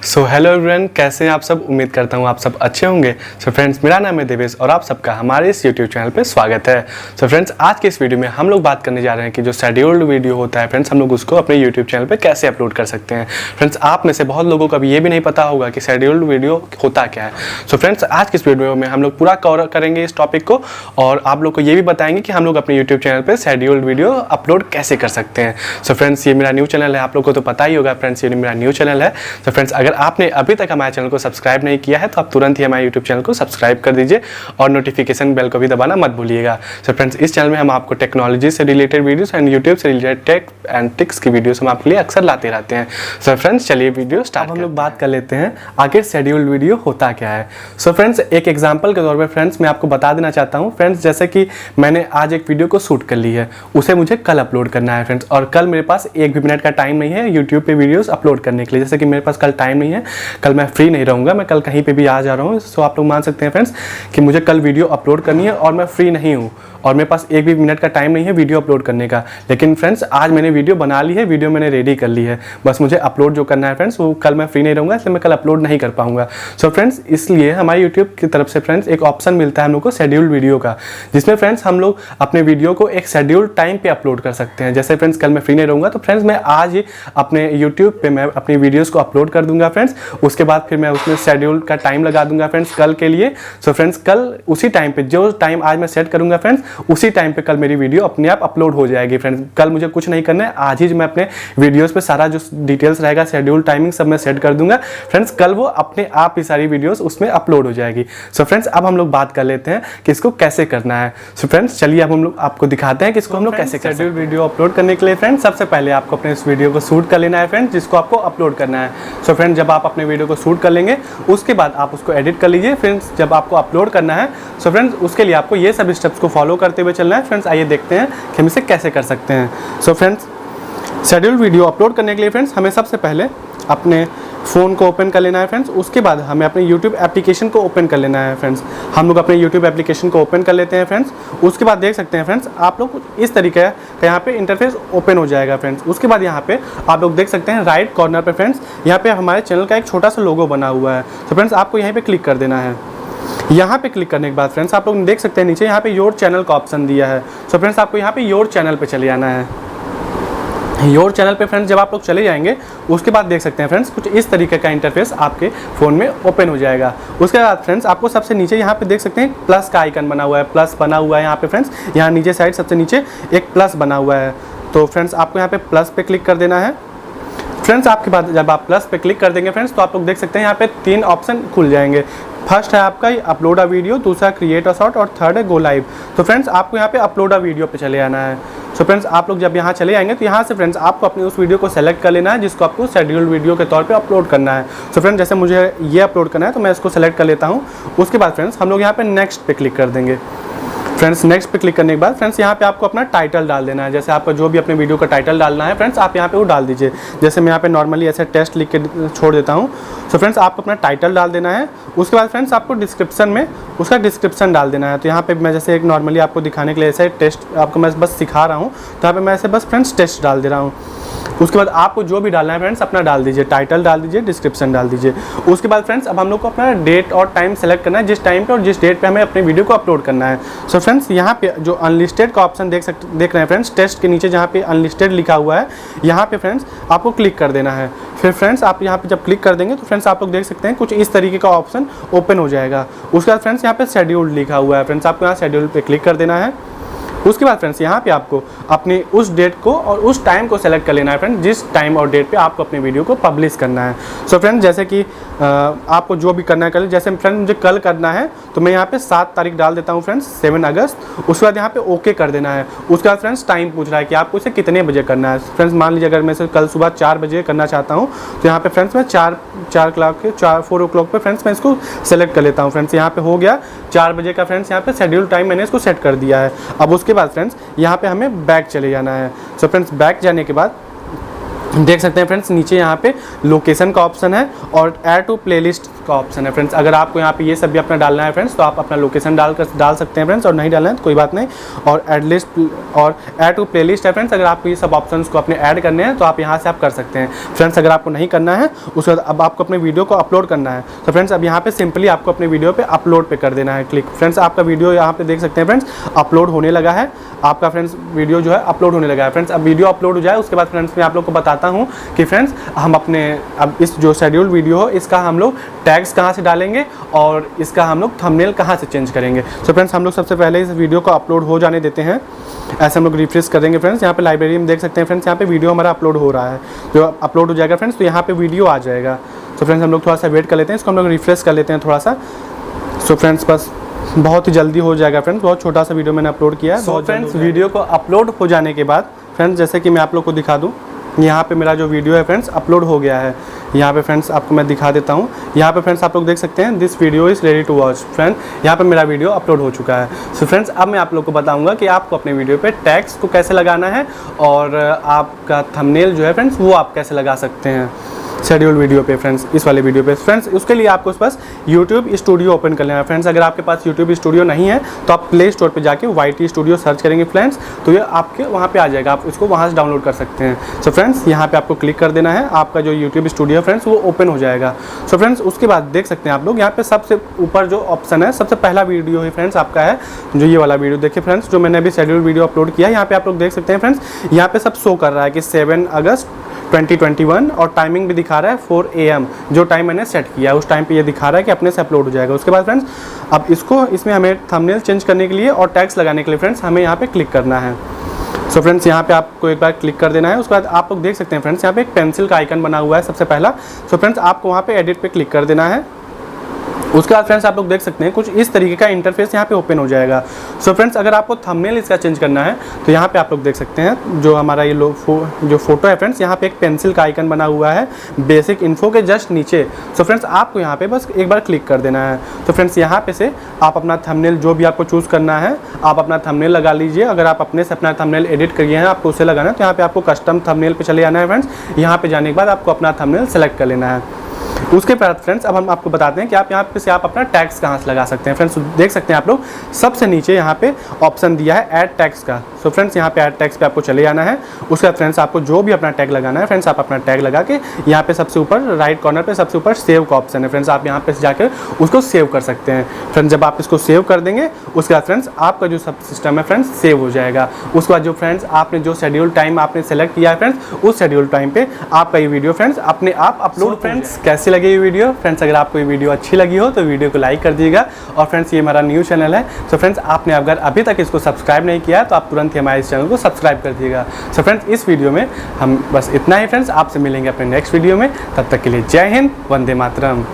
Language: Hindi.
सो हेलो एवरीवन, कैसे हैं आप सब। उम्मीद करता हूँ आप सब अच्छे होंगे। सो फ्रेंड्स, मेरा नाम है देवेश और आप सबका हमारे इस यूट्यूब चैनल पे स्वागत है। सो फ्रेंड्स, आज के इस वीडियो में हम लोग बात करने जा रहे हैं कि जो शेड्यूल्ड वीडियो होता है फ्रेंड्स, हम लोग उसको अपने यूट्यूब चैनल पे कैसे अपलोड कर सकते हैं। फ्रेंड्स, आप में से बहुत लोगों को अभी ये भी नहीं पता होगा कि शेड्यूल्ड वीडियो होता क्या है। सो फ्रेंड्स, आज की इस वीडियो में हम लोग पूरा कवर करेंगे इस टॉपिक को और आप लोग को ये भी बताएंगे कि हम लोग अपने यूट्यूब चैनल पर शेड्यूल्ड वीडियो अपलोड कैसे कर सकते हैं। सो फ्रेंड्स, ये मेरा न्यू चैनल है, आप लोग को तो पता ही होगा फ्रेंड्स, ये मेरा न्यू चैनल है। तो फ्रेंड्स, अगर आपने अभी तक हमारे चैनल को सब्सक्राइब नहीं किया है तो आप तुरंत ही हमारे यूट्यूब चैनल को सब्सक्राइब कर दीजिए और नोटिफिकेशन बेल को भी दबाना मत भूलिएगा। सो फ्रेंड्स, इस चैनल में हम आपको टेक्नोलॉजी से रिलेटेड वीडियोस एंड यूट्यूब से रिलेटेड टेक एंड टिक्स की वीडियोस हम आपके लिए अक्सर लाते रहते हैं। सो फ्रेंड्स, चलिए वीडियो स्टार्ट। हम लोग बात कर लेते हैं आखिर शेड्यूल्ड वीडियो होता क्या है। सो फ्रेंड्स, एक एग्जाम्पल के तौर पर फ्रेंड्स मैं आपको बता देना चाहता हूँ। फ्रेंड्स, जैसे कि मैंने आज एक वीडियो को शूट कर ली है, उसे मुझे कल अपलोड करना है फ्रेंड्स, और कल मेरे पास एक भी मिनट का टाइम नहीं है यूट्यूब पे वीडियोस अपलोड करने के लिए। जैसे कि मेरे पास कल टाइम नहीं है, कल मैं फ्री नहीं रहूँगा, मैं कल कहीं पे भी आ जा रहा हूँ। सो आप लोग मान सकते हैं फ्रेंड्स कि मुझे कल वीडियो अपलोड करनी है और मैं फ्री नहीं हूँ और मेरे पास एक भी मिनट का टाइम नहीं है वीडियो अपलोड करने का। लेकिन फ्रेंड्स, आज मैंने वीडियो बना ली है, वीडियो मैंने रेडी कर ली है, बस मुझे अपलोड जो करना है फ्रेंड्स, वो कल मैं फ्री नहीं रहूँगा, इसलिए मैं कल अपलोड नहीं कर पाऊँगा। सो फ्रेंड्स, इसलिए हमारे यूट्यूब की तरफ से फ्रेंड्स एक ऑप्शन मिलता है हम लोग को शेड्यूल्ड वीडियो का, जिसमें फ्रेंड्स हम लोग अपने वीडियो को एक शेड्यूल्ड टाइम पे अपलोड कर सकते हैं। जैसे फ्रेंड्स, कल मैं फ्री नहीं रहूँगा तो फ्रेंड्स मैं आज ही अपने यूट्यूब पे मैं अपनी वीडियोज़ को अपलोड कर दूँगा फ्रेंड्स। उसके बाद फिर मैं उसमें शेड्यूल का टाइम लगा दूँगा फ्रेंड्स कल के लिए। सो फ्रेंड्स, कल उसी टाइम पे, जो टाइम आज मैं सेट करूँगा फ्रेंड्स, उसी टाइम पे कल मेरी वीडियो अपने आप अपलोड हो जाएगी फ्रेंड्स। कल मुझे कुछ नहीं करना है, आज ही मैं अपने वीडियोस पे सारा जो डिटेल्स रहेगा, शेड्यूल, टाइमिंग सब मैं सेट कर दूंगा फ्रेंड्स। कल वो अपने आप ही सारी वीडियोस उसमें अपलोड हो जाएगी। सो फ्रेंड्स, अब हम लोग बात कर लेते हैं कि इसको कैसे करना है। सो फ्रेंड्स, चलिए अब हम लोग आपको दिखाते हैं कि इसको हम लोग कैसे कर शेड्यूल वीडियो अपलोड करने के लिए फ्रेंड्स, सबसे पहले आपको अपने इस वीडियो को शूट कर लेना है फ्रेंड्स, जिसको आपको अपलोड करना है। सो फ्रेंड्स, जब आप अपने वीडियो को शूट कर लेंगे उसके बाद आप उसको एडिट कर लीजिए फ्रेंड्स, जब आपको अपलोड करना है। सो फ्रेंड्स, उसके लिए आपको ये सब स्टेप्स को फॉलो करते हुए चलना है फ्रेंड्स। आइए देखते हैं कि हम इसे कैसे कर सकते हैं। So friends, schedule video upload करने के लिए फ्रेंड्स हमें सबसे पहले अपने फ़ोन को ओपन कर लेना है फ्रेंड्स। उसके बाद हमें अपने यूट्यूब एप्लीकेशन को ओपन कर लेना है फ्रेंड्स। हम लोग अपने यूट्यूब एप्लीकेशन को ओपन कर लेते हैं फ्रेंड्स। उसके बाद देख सकते हैं फ्रेंड्स, आप लोग इस तरीके का यहाँ पे इंटरफेस ओपन हो जाएगा फ्रेंड्स। उसके बाद यहाँ पे आप लोग देख सकते हैं राइट कॉर्नर पे फ्रेंड्स, यहाँ पे हमारे चैनल का एक छोटा सा लोगो बना हुआ है। तो फ्रेंड्स, आपको यहीं पर क्लिक कर देना है। यहाँ पे क्लिक करने के बाद फ्रेंड्स आप लोग देख सकते हैं नीचे यहाँ पे योर चैनल का ऑप्शन दिया है। सो फ्रेंड्स, आपको यहाँ पे योर चैनल पे चले जाना है। योर चैनल पे फ्रेंड्स जब आप लोग चले जाएंगे उसके बाद देख सकते हैं फ्रेंड्स कुछ इस तरीके का इंटरफेस आपके फ़ोन में ओपन हो जाएगा। उसके बाद फ्रेंड्स आपको सबसे नीचे यहाँ पे देख सकते हैं प्लस का आइकन बना हुआ है, प्लस बना हुआ है यहाँ पे फ्रेंड्स। यहाँ नीचे साइड सबसे नीचे एक प्लस बना हुआ है। तो फ्रेंड्स, आपको यहाँ पे प्लस पे क्लिक कर देना है फ्रेंड्स। आपके बाद जब आप प्लस पे क्लिक कर देंगे फ्रेंड्स तो आप लोग देख सकते हैं यहाँ पे 3 ऑप्शन खुल जाएंगे। फर्स्ट है आपका अपलोड अ वीडियो, दूसरा क्रिएट अ शॉर्ट और थर्ड है गो लाइव। तो फ्रेंड्स, आपको यहाँ पे अपलोड अ वीडियो पे चले आना है। सो फ्रेंड्स, आप लोग जब यहाँ चले आएंगे तो यहाँ से फ्रेंड्स आपको अपनी उस वीडियो को सेलेक्ट कर लेना है जिसको आपको शेड्यूल्ड वीडियो के तौर पे अपलोड करना है। सो फ्रेंड्स, जैसे मुझे ये अपलोड करना है तो मैं इसको सेलेक्ट कर लेता हूँ। उसके बाद फ्रेंड्स हम लोग यहाँ पे नेक्स्ट पे क्लिक कर देंगे फ्रेंड्स। नेक्स्ट पे क्लिक करने के बाद फ्रेंड्स यहाँ पे आपको अपना टाइटल डाल देना है। जैसे आपको जो भी अपने वीडियो का टाइटल डालना है फ्रेंड्स, आप यहाँ पे वो डाल दीजिए। जैसे मैं यहाँ पे नॉर्मली ऐसे टेस्ट लिख के छोड़ देता हूँ। सो फ्रेंड्स, आपको अपना टाइटल डाल देना है। उसके बाद फ्रेंड्स आपको डिस्क्रिप्शन में उसका डिस्क्रिप्शन डाल देना है। तो यहाँ पे मैं जैसे एक नॉर्मली आपको दिखाने के लिए ऐसे टेस्ट आपको मैं बस सिखा रहा हूँ, तो यहाँ पे मैं ऐसे बस फ्रेंड्स टेस्ट डाल दे रहा हूँ। उसके बाद आपको जो भी डालना है फ्रेंड्स अपना डाल दीजिए, टाइटल डाल दीजिए, डिस्क्रिप्शन डाल दीजिए। उसके बाद फ्रेंड्स अब हम लोग को अपना डेट और टाइम सेलेक्ट करना है, जिस टाइम पे और जिस डेट पे हमें अपने वीडियो को अपलोड करना है। सो फ्रेंड्स, यहाँ पे जो अनलिस्टेड का ऑप्शन देख रहे हैं फ्रेंड्स, टेस्ट के नीचे जहाँ पे अनलिस्टेड लिखा हुआ है, यहाँ पे फ्रेंड्स आपको क्लिक कर देना है। फिर फ्रेंड्स आप यहाँ पे जब क्लिक कर देंगे तो फ्रेंड्स आप लोग देख सकते हैं कुछ इस तरीके का ऑप्शन ओपन हो जाएगा। उसके बाद फ्रेंड्स यहाँ पे शेड्यूल्ड लिखा हुआ है फ्रेंड्स, आपको यहाँ शेड्यूल पे क्लिक कर देना है। उसके बाद फ्रेंड्स यहाँ पे आपको अपनी उस डेट को और उस टाइम को सेलेक्ट कर लेना है फ्रेंड्स, जिस टाइम और डेट पे आपको अपने वीडियो को पब्लिश करना है। सो फ्रेंड्स, जैसे कि आपको जो भी करना है कल, जैसे फ्रेंड्स मुझे कल करना है तो मैं यहाँ पे 7 तारीख डाल देता हूँ फ्रेंड्स, 7 अगस्त। उसके बाद यहाँ पे ओके कर देना है। उसके बाद फ्रेंड्स टाइम पूछ रहा है कि आपको इसे कितने बजे करना है। फ्रेंड्स, मान लीजिए अगर मैं इसे कल सुबह 4 बजे करना चाहता हूँ तो यहाँ पे फ्रेंड्स मैं 4 o'clock पे फ्रेंड्स मैं इसको सेलेक्ट कर लेता हूँ फ्रेंड्स। यहाँ पे हो गया 4 बजे का फ्रेंड्स, यहाँ पे शेड्यूल टाइम मैंने इसको सेट कर दिया है। अब उसके बाद फ्रेंड्स यहाँ पे हमें बैक चले जाना है। सो फ्रेंड्स, बैक जाने के बाद देख सकते हैं फ्रेंड्स, नीचे यहाँ पे लोकेशन का ऑप्शन है और ऐड टू प्लेलिस्ट का ऑप्शन है फ्रेंड्स। अगर आपको यहाँ पे ये सब भी अपना डालना है फ्रेंड्स, तो आप अपना लोकेशन डाल सकते हैं फ्रेंड्स, और नहीं डालना है तो कोई बात नहीं। और ऐड टू प्लेलिस्ट है फ्रेंड्स, अगर आपको ये सब ऑप्शंस को अपने ऐड करने हैं तो आप यहाँ से आप कर सकते हैं फ्रेंड्स। अगर आपको नहीं करना है उसके बाद अब आपको अपने वीडियो को अपलोड करना है, तो फ्रेंड्स अब यहाँ पे सिंपली आपको अपने वीडियो पे अपलोड पे कर देना है क्लिक। फ्रेंड्स आपका वीडियो यहाँ पे देख सकते हैं फ्रेंड्स, अपलोड होने लगा है आपका फ्रेंड्स, वीडियो जो है अपलोड होने लगा है फ्रेंड्स। अब वीडियो अपलोड हो जाए उसके बाद फ्रेंड्स मैं आप लोग को बताता हूँ कि फ्रेंड्स हम अपने अब इस जो शेड्यूल वीडियो हो इसका हम लोग टैग्स कहाँ से डालेंगे और इसका हम लोग थंबनेल कहाँ से चेंज करेंगे। तो फ्रेंड्स हम लोग सबसे पहले इस वीडियो को अपलोड हो जाने देते हैं, ऐसे हम लोग रिफ्रेश करेंगे फ्रेंड्स। यहाँ पे लाइब्रेरी में देख सकते हैं फ्रेंड्स, यहाँ पे वीडियो हमारा अपलोड हो रहा है, जो अपलोड हो जाएगा फ्रेंड्स तो यहाँ पे वीडियो आ जाएगा। तो फ्रेंड्स हम लोग थोड़ा सा वेट कर लेते हैं, इसको हम लोग रिफ्रेश कर लेते हैं थोड़ा सा। सो फ्रेंड्स बस बहुत ही जल्दी हो जाएगा फ्रेंड्स, बहुत छोटा सा वीडियो मैंने अपलोड किया है। सो फ्रेंड्स वीडियो को अपलोड हो जाने के बाद फ्रेंड्स जैसे कि मैं आप लोग को दिखा दूँ, यहाँ पे मेरा जो वीडियो है फ्रेंड्स अपलोड हो गया है। यहाँ पे फ्रेंड्स आपको मैं दिखा देता हूँ, यहाँ पे फ्रेंड्स आप लोग देख सकते हैं this video is ready to watch. Friend यहाँ पे मेरा वीडियो अपलोड हो चुका है। सो फ्रेंड्स अब मैं आप लोग को बताऊँगा कि आपको अपने वीडियो पे टैग्स को कैसे लगाना है और आपका थंबनेल जो है फ्रेंड्स वो आप कैसे लगा सकते हैं शेड्यूल वीडियो पे फ्रेंड्स, इस वाले वीडियो पे फ्रेंड्स। उसके लिए आपको बस यूट्यूब स्टूडियो ओपन कर लेना है फ्रेंड्स। अगर आपके पास यूट्यूब स्टूडियो नहीं है तो आप प्ले स्टोर पे जाके YT स्टूडियो सर्च करेंगे फ्रेंड्स, तो ये आपके वहाँ पे आ जाएगा, आप इसको वहाँ से डाउनलोड कर सकते हैं। सो फ्रेंड्स यहाँ पे आपको क्लिक कर देना है, आपका जो यूट्यूब स्टूडियो फ्रेंड्स वो ओपन हो जाएगा। सो फ्रेंड्स उसके बाद देख सकते हैं आप लोग यहाँ पे सबसे ऊपर जो ऑप्शन है, सबसे पहला वीडियो है फ्रेंड्स आपका है जो ये वाला वीडियो। देखिए फ्रेंड्स जो मैंने अभी शेड्यूल वीडियो अपलोड किया है, यहाँ पे आप लोग देख सकते हैं फ्रेंड्स, यहाँ पे सब शो कर रहा है कि 7 अगस्त 2021 और टाइमिंग भी दिखा रहा है 4 AM, जो टाइम मैंने सेट किया है उस टाइम पे ये दिखा रहा है कि अपने से अपलोड हो जाएगा। उसके बाद फ्रेंड्स अब इसमें हमें थंबनेल चेंज करने के लिए और टैग्स लगाने के लिए फ्रेंड्स हमें यहाँ पे क्लिक करना है। सो फ्रेंड्स यहाँ पे आपको एक बार क्लिक कर देना है। उसके बाद आप लोग देख सकते हैं फ्रेंड्स यहाँ पे एक पेंसिल का आइकन बना हुआ है सबसे पहला। सो फ्रेंड्स आपको वहाँ पे एडिट पे क्लिक कर देना है। उसके बाद फ्रेंड्स आप लोग देख सकते हैं कुछ इस तरीके का इंटरफेस यहाँ पे ओपन हो जाएगा। सो फ्रेंड्स अगर आपको थंबनेल इसका चेंज करना है तो यहाँ पे आप लोग देख सकते हैं जो हमारा ये जो फोटो है फ्रेंड्स, यहाँ पे एक पेंसिल का आइकन बना हुआ है बेसिक इन्फो के जस्ट नीचे। सो फ्रेंड्स आपको यहाँ पे बस एक बार क्लिक कर देना है। तो फ्रेंड्स यहाँ पे से आप अपना थंबनेल जो भी आपको चूज़ करना है आप अपना थंबनेल लगा लीजिए। अगर आप अपने से अपना थंबनेल एडिट करिए हैं आपको उसे लगाना है तो यहाँ पे आपको कस्टम थंबनेल पे चले जाना है फ्रेंड्स। यहाँ पे जाने के बाद आपको अपना थंबनेल सेलेक्ट कर लेना है। उसके बाद फ्रेंड्स अब हम आपको बताते हैं कि आप यहाँ पे से आप अपना टैग्स कहाँ से लगा सकते हैं। फ्रेंड्स देख सकते हैं आप लोग सबसे नीचे यहाँ पे ऑप्शन दिया है ऐड टैग्स का। सो फ्रेंड्स यहाँ पे ऐड टैग्स पे आपको चले जाना है। उसके बाद फ्रेंड्स आपको जो भी अपना टैग लगाना है फ्रेंड्स आप अपना टैग लगा के यहाँ पे सबसे ऊपर राइट कॉर्नर पे सबसे ऊपर सेव का ऑप्शन है फ्रेंड्स, आप यहाँ पे जाकर उसको सेव कर सकते हैं। फ्रेंड्स जब आप इसको सेव कर देंगे उसके बाद फ्रेंड्स आपका जो सब सिस्टम है फ्रेंड्स सेव हो जाएगा। उसके बाद जो फ्रेंड्स आपने जो शेड्यूल टाइम आपने सेलेक्ट किया है फ्रेंड्स उस शेड्यूल टाइम पे आपका ये वीडियो फ्रेंड्स अपने आप अपलोड। फ्रेंड्स कैसी लगी ये वीडियो? फ्रेंड्स अगर आपको ये वीडियो अच्छी लगी हो तो वीडियो को लाइक कर दीजिएगा। और फ्रेंड्स ये हमारा न्यू चैनल है, सो फ्रेंड्स आपने अगर अभी तक इसको सब्सक्राइब नहीं किया है तो आप तुरंत ही हमारे इस चैनल को सब्सक्राइब कर दीजिएगा। सो फ्रेंड्स इस वीडियो में हम बस इतना ही फ्रेंड्स, आपसे मिलेंगे अपने नेक्स्ट वीडियो में। तब तक के लिए जय हिंद, वंदे मातरम।